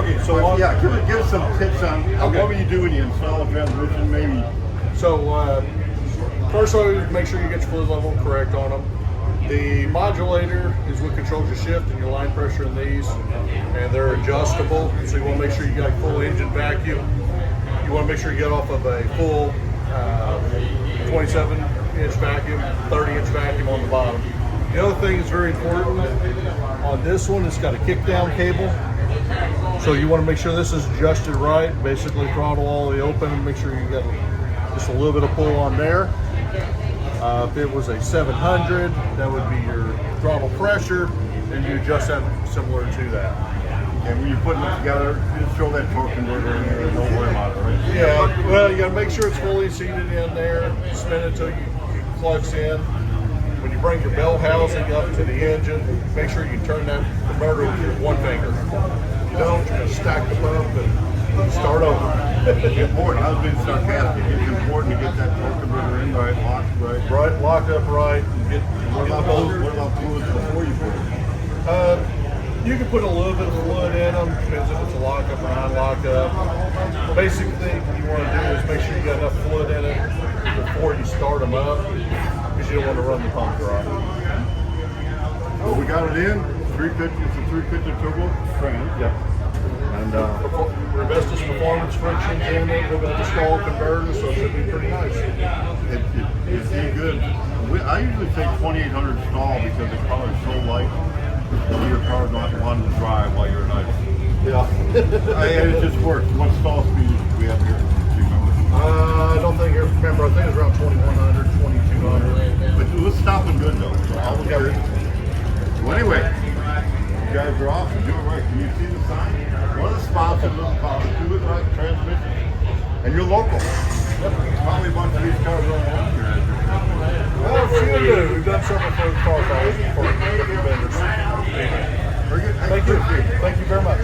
Okay, so Yeah, give us some tips on what will you do when you install a transmission, maybe. So first of all, make sure you get your fluid level correct on them. The modulator is what controls your shift and your line pressure in these, and they're adjustable. So you want to make sure you got full engine vacuum. You want to make sure you get off of a full 27-inch vacuum, 30-inch vacuum on the bottom. The other thing that's very important on this one, it's got a kick down cable. So you want to make sure this is adjusted right. Basically throttle all the way open and make sure you got just a little bit of pull on there. If it was a 700, that would be your throttle pressure, and you adjust that similar to that. And when you're putting it together, just throw that torque converter in there and don't worry about it, right? Yeah, well, you got to make sure it's fully seated in there. Spin it until you clutch in. When you bring your bell housing up to the engine, make sure you turn that converter with one finger. If you don't, you're going to stack the pump and start over. It's important. I was being sarcastic. It's important to get that torque converter in right, locked right. Right, locked up right. And What about fluids before you put it? You can put a little bit of fluid in them, depends if it's a lockup or non-lockup. Basic thing you want to do is make sure you got enough fluid in it before you start them up, because you don't want to run the pump dry. Well, we got it in. 350. It's a 350 turbo trans. Yep. And Revestis Performance frictions in it with a stall converter, so it should be pretty nice. it's pretty good. I usually take 2800 stall because the car is so light. Your car's not wanting to drive while you're at idle. Yeah. And it just works. What stall speed do we have here? Do you remember? I don't think I remember. I think it's around 2100, 2200. But it was stopping good though. So I was good. Well, anyway, you guys are off and do it right. Can you see the sign? One of the sponsors of this car, Do It Right Transmission. And you're local. Probably a bunch of these cars on around here. Well, a few do. We've done several for car calls for different vendors. Very good. Thank you. Thank you very much.